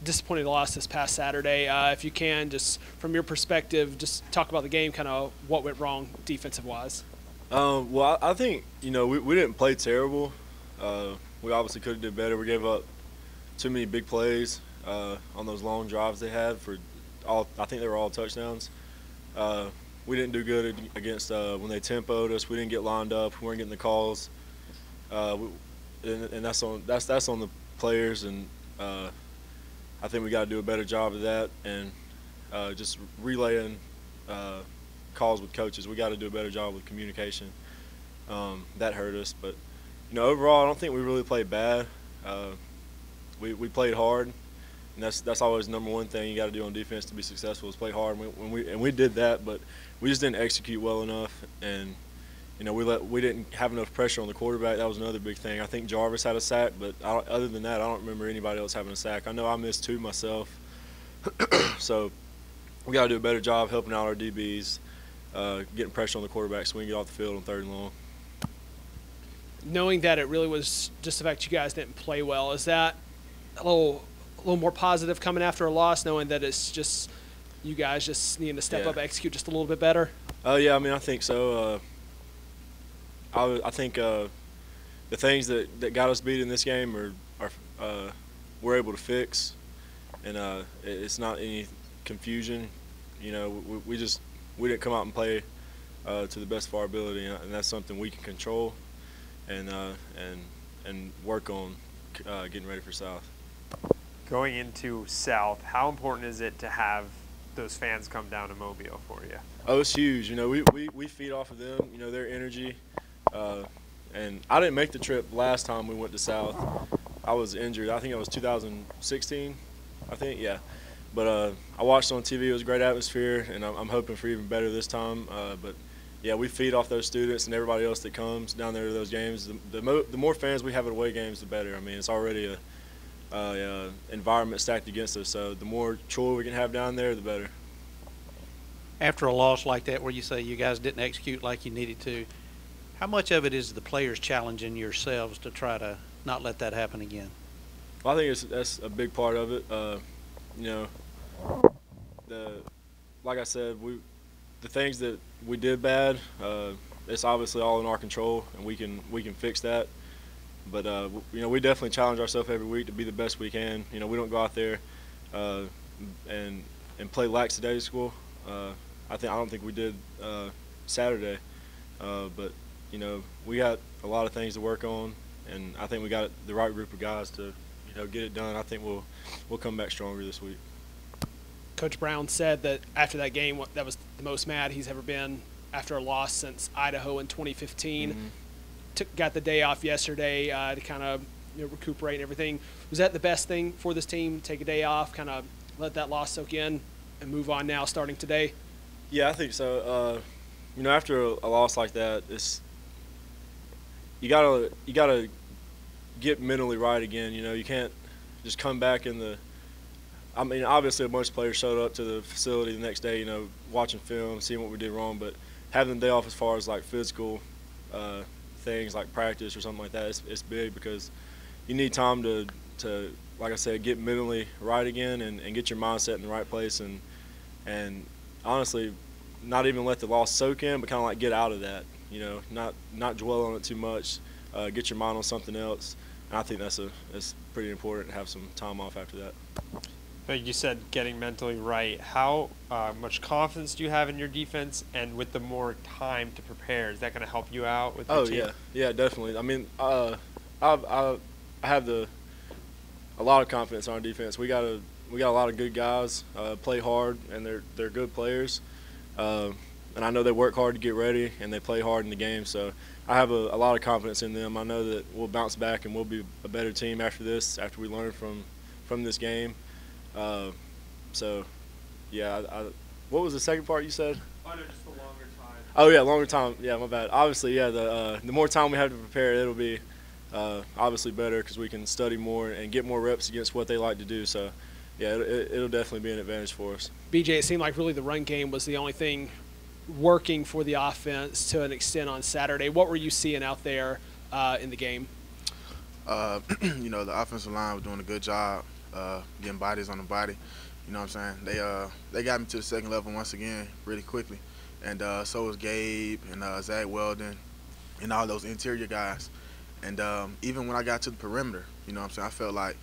disappointing loss this past Saturday. If you can, just from your perspective, just talk about the game, kind of what went wrong defensive-wise. Well, I think, we didn't play terrible. We obviously could have did better. We gave up too many big plays on those long drives they had for all. I think they were all touchdowns. We didn't do good against when they tempoed us. We didn't get lined up. We weren't getting the calls. And that's on the players, and I think we got to do a better job of that, and just relaying calls with coaches. We got to do a better job with communication. That hurt us, but overall, I don't think we really played bad. We played hard, and that's always the number one thing you got to do on defense to be successful is play hard. And we did that, but we just didn't execute well enough, and we didn't have enough pressure on the quarterback. That was another big thing. I think Jarvis had a sack, but other than that, I don't remember anybody else having a sack. I know I missed 2 myself. So we got to do a better job helping out our DBs, getting pressure on the quarterback so we can get off the field on 3rd and long. Knowing that it really was just the fact you guys didn't play well, is that a little more positive coming after a loss, knowing that it's just you guys just needing to step up, execute just a little bit better? Yeah, I think so. I think the things that got us beat in this game are we're able to fix, and it's not any confusion. We didn't come out and play to the best of our ability, and that's something we can control and work on getting ready for South. Going into South, how important is it to have those fans come down to Mobile for you? Oh, it's huge. We feed off of them. Their energy. And I didn't make the trip last time we went to South. I was injured. I think it was 2016. I think, yeah. But I watched on TV. It was a great atmosphere, and I'm hoping for even better this time. But yeah, we feed off those students and everybody else that comes down there to those games. The more fans we have at away games, the better. I mean, it's already a environment stacked against us. So the more choice we can have down there, the better. After a loss like that, where you say you guys didn't execute like you needed to, how much of it is the players challenging yourselves to try to not let that happen again? Well, I think that's a big part of it. Like I said, the things that we did bad, it's obviously all in our control, and we can fix that. But we definitely challenge ourselves every week to be the best we can. We don't go out there and play lackadaisical. I don't think we did Saturday, but we got a lot of things to work on, and I think we got the right group of guys to get it done. I think we'll come back stronger this week. Coach Brown said that after that game, that was the most mad he's ever been after a loss since Idaho in 2015. Mm-hmm. Got the day off yesterday to kind of recuperate and everything. Was that the best thing for this team? Take a day off, kind of let that loss soak in, and move on now, starting today? Yeah, I think so. After a loss like that, you gotta get mentally right again. You can't just come back I mean, obviously a bunch of players showed up to the facility the next day, watching film, seeing what we did wrong, but having the day off as far as like physical things like practice or something like that, it's big because you need time to like I said, get mentally right again and get your mindset in the right place and honestly not even let the loss soak in, but kind of like get out of that, not dwell on it too much, get your mind on something else. And I think that's pretty important to have some time off after that. Like you said, getting mentally right. How much confidence do you have in your defense, and with the more time to prepare, is that going to help you out with your team? Yeah, definitely. I mean, I have a lot of confidence in our defense. We got a lot of good guys, play hard, and they're good players. And I know they work hard to get ready, and they play hard in the game. So I have a lot of confidence in them. I know that we'll bounce back and we'll be a better team after this, after we learn from this game. What was the second part you said? Oh, no, just the longer time. Oh, yeah, longer time. Yeah, my bad. Obviously, yeah, the more time we have to prepare, it'll be obviously better because we can study more and get more reps against what they like to do. So, yeah, it'll definitely be an advantage for us. BJ, it seemed like really the run game was the only thing working for the offense to an extent on Saturday. What were you seeing out there in the game? The offensive line was doing a good job getting bodies on the body. You know what I'm saying? They got me to the second level once again really quickly. And so was Gabe and Zach Weldon and all those interior guys. And even when I got to the perimeter, you know what I'm saying, I felt like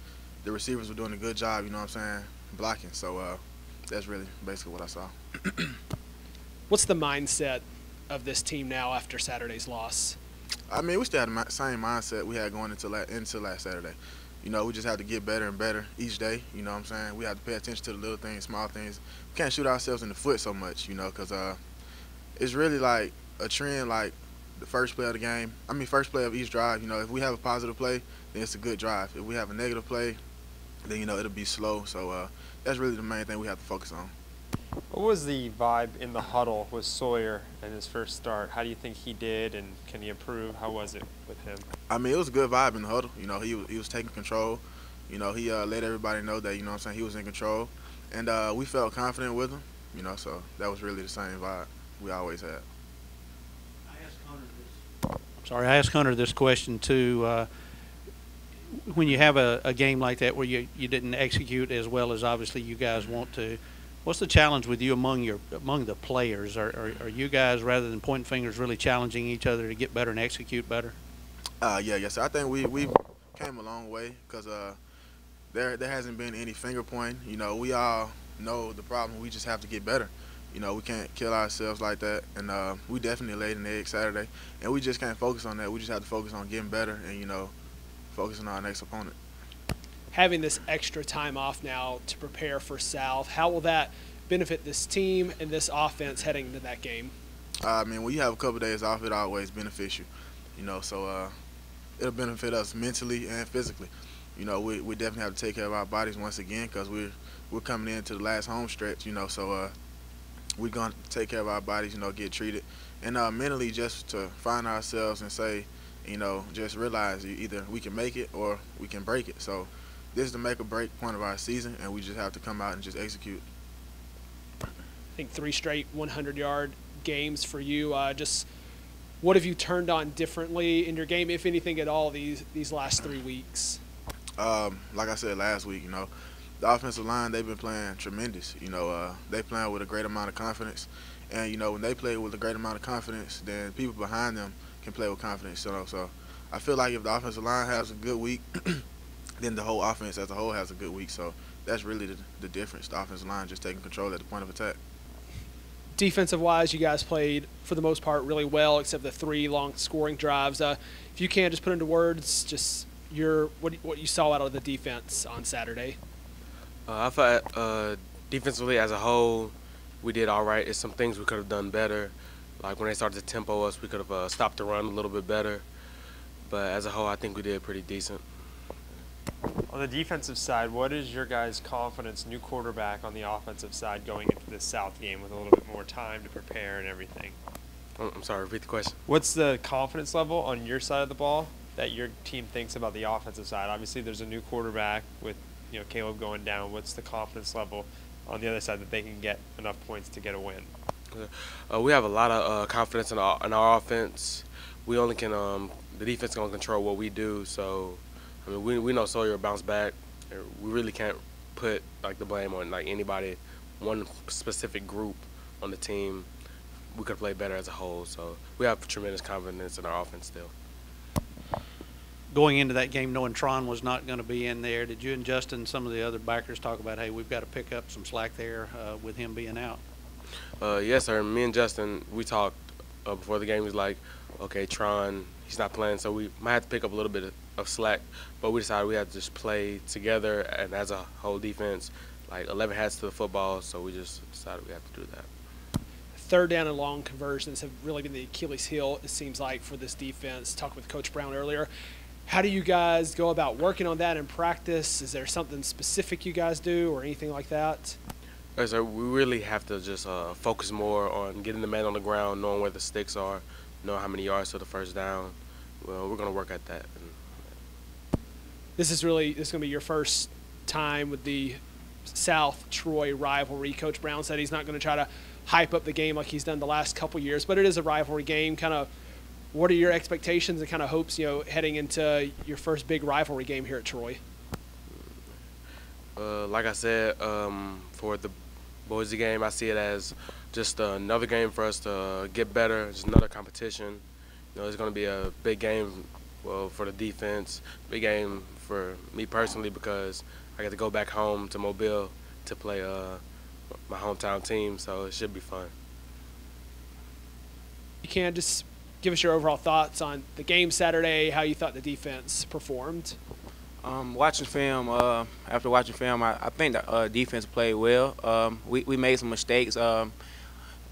the receivers were doing a good job, you know what I'm saying, blocking. So that's really basically what I saw. What's the mindset of this team now after Saturday's loss? I mean, we still had the same mindset we had going into last Saturday. You know, we just have to get better and better each day, you know what I'm saying? We have to pay attention to the little things, small things. We can't shoot ourselves in the foot so much, you know, because it's really like a trend, like the first play of the game. I mean, first play of each drive, you know, if we have a positive play, then it's a good drive. If we have a negative play, then, you know, it'll be slow. So that's really the main thing we have to focus on. What was the vibe in the huddle with Sawyer in his first start? How do you think he did, and can he improve? How was it with him? I mean, it was a good vibe in the huddle. You know, he was taking control. You know, he let everybody know that, you know what I'm saying, he was in control. And we felt confident with him, you know, so that was really the same vibe we always had. I asked Hunter this question too. When you have a game like that where you didn't execute as well as obviously you guys want to, what's the challenge with you among the players? Are you guys, rather than pointing fingers, really challenging each other to get better and execute better? Yes. I think we came a long way because there hasn't been any finger pointing. You know, we all know the problem. We just have to get better. You know, we can't kill ourselves like that, and we definitely laid an egg Saturday, and we just can't focus on that. We just have to focus on getting better and, you know, focusing on our next opponent. Having this extra time off now to prepare for South, how will that benefit this team and this offense heading into that game? I mean, when you have a couple of days off, it always benefits you, you know, so it'll benefit us mentally and physically. You know, we definitely have to take care of our bodies once again because we're coming into the last home stretch, you know, so we're going to take care of our bodies, you know, get treated. And mentally just to find ourselves and say, you know, just realize either we can make it or we can break it. So this is the make or break point of our season, and we just have to come out and just execute. I think 3 straight 100-yard games for you. Just what have you turned on differently in your game, if anything at all, these last 3 weeks? Like I said last week, you know, the offensive line, they've been playing tremendous. You know, they playing with a great amount of confidence. And, you know, when they play with a great amount of confidence, then people behind them can play with confidence. You know, so I feel like if the offensive line has a good week, then the whole offense as a whole has a good week. So that's really the difference, the offensive line just taking control at the point of attack. Defensive-wise, you guys played, for the most part, really well, except the 3 long scoring drives. If you can, just put into words just what you saw out of the defense on Saturday. I thought defensively as a whole, we did all right. It's some things we could have done better. Like when they started to tempo us, we could have stopped the run a little bit better. But as a whole, I think we did pretty decent. On the defensive side, what is your guys' confidence, new quarterback on the offensive side, going into this South game with a little bit more time to prepare and everything? I'm sorry, repeat the question. What's the confidence level on your side of the ball that your team thinks about the offensive side? Obviously, there's a new quarterback with, you know, Caleb going down. What's the confidence level on the other side that they can get enough points to get a win? We have a lot of confidence in our offense. We only can the defense can control what we do. So, I mean, we know Sawyer will bounce back. We really can't put like the blame on like anybody, one specific group on the team. We could play better as a whole. So we have tremendous confidence in our offense still. Going into that game knowing Tron was not going to be in there, did you and Justin and some of the other backers talk about, hey, we've got to pick up some slack there with him being out? Yes, sir. Me and Justin, we talked before the game. He was like, okay, Tron, he's not playing, so we might have to pick up a little bit of slack. But we decided we had to just play together and as a whole defense, like 11 hats to the football, so we just decided we had to do that. 3rd down and long conversions have really been the Achilles heel, it seems like, for this defense. Talking with Coach Brown earlier. How do you guys go about working on that in practice? Is there something specific you guys do or anything like that? Yes, sir. We really have to just focus more on getting the man on the ground, knowing where the sticks are, knowing how many yards to the first down. Well, we're going to work at that. This is going to be your first time with the South-Troy rivalry. Coach Brown said he's not going to try to hype up the game like he's done the last couple years, but it is a rivalry game. Kind of, what are your expectations and kind of hopes, you know, heading into your first big rivalry game here at Troy? Like I said, for the Boise game, I see it as just another game for us to get better, just another competition. It's going to be a big game, well, for the defense, big game for me personally because I get to go back home to Mobile to play my hometown team, so it should be fun. You can just give us your overall thoughts on the game Saturday, how you thought the defense performed. Watching film, after watching film, I think the defense played well. We made some mistakes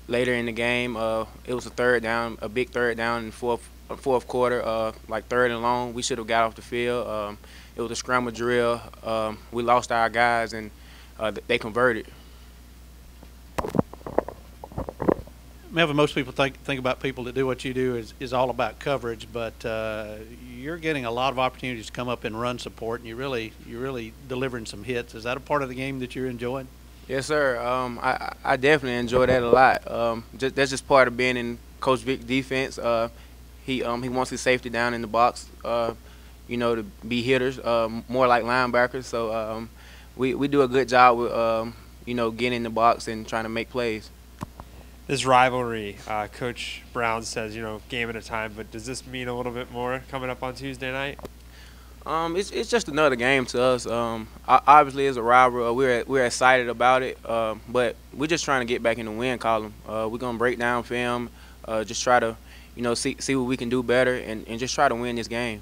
later in the game. It was a big third down in the fourth quarter, like third and long. We should have got off the field. It was a scramble drill. We lost our guys, and they converted. Melvin, most people think about people that do what you do is all about coverage, but you're getting a lot of opportunities to come up and run support, and you're really delivering some hits. Is that a part of the game that you're enjoying? Yes, sir. I definitely enjoy that a lot. That's just part of being in Coach Vic's defense. He wants his safety down in the box, to be hitters, more like linebackers. So we do a good job with getting in the box and trying to make plays. This rivalry, Coach Brown says, game at a time, but does this mean a little bit more coming up on Tuesday night? It's just another game to us. Obviously, it's a rivalry. We're excited about it, but we're just trying to get back in the win column. We're gonna break down film, just try to, see what we can do better, and just try to win this game.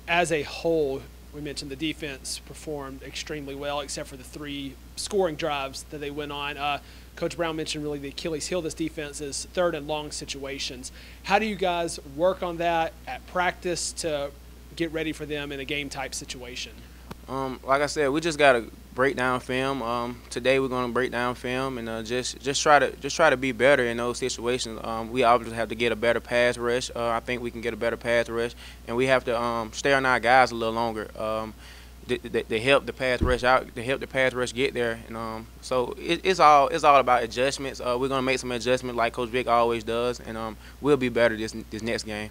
As a whole, we mentioned the defense performed extremely well, except for the 3 scoring drives that they went on. Coach Brown mentioned really the Achilles heel of this defense is third and long situations. How do you guys work on that at practice to get ready for them in a game type situation? Like I said, we just gotta break down film. Today we're gonna break down film and just try to be better in those situations. We obviously have to get a better pass rush. I think we can get a better pass rush, and we have to stay on our guys a little longer. To help the pass rush out, to help the pass rush get there, and so it's all about adjustments. We're gonna make some adjustments like Coach Vic always does, and we'll be better this next game.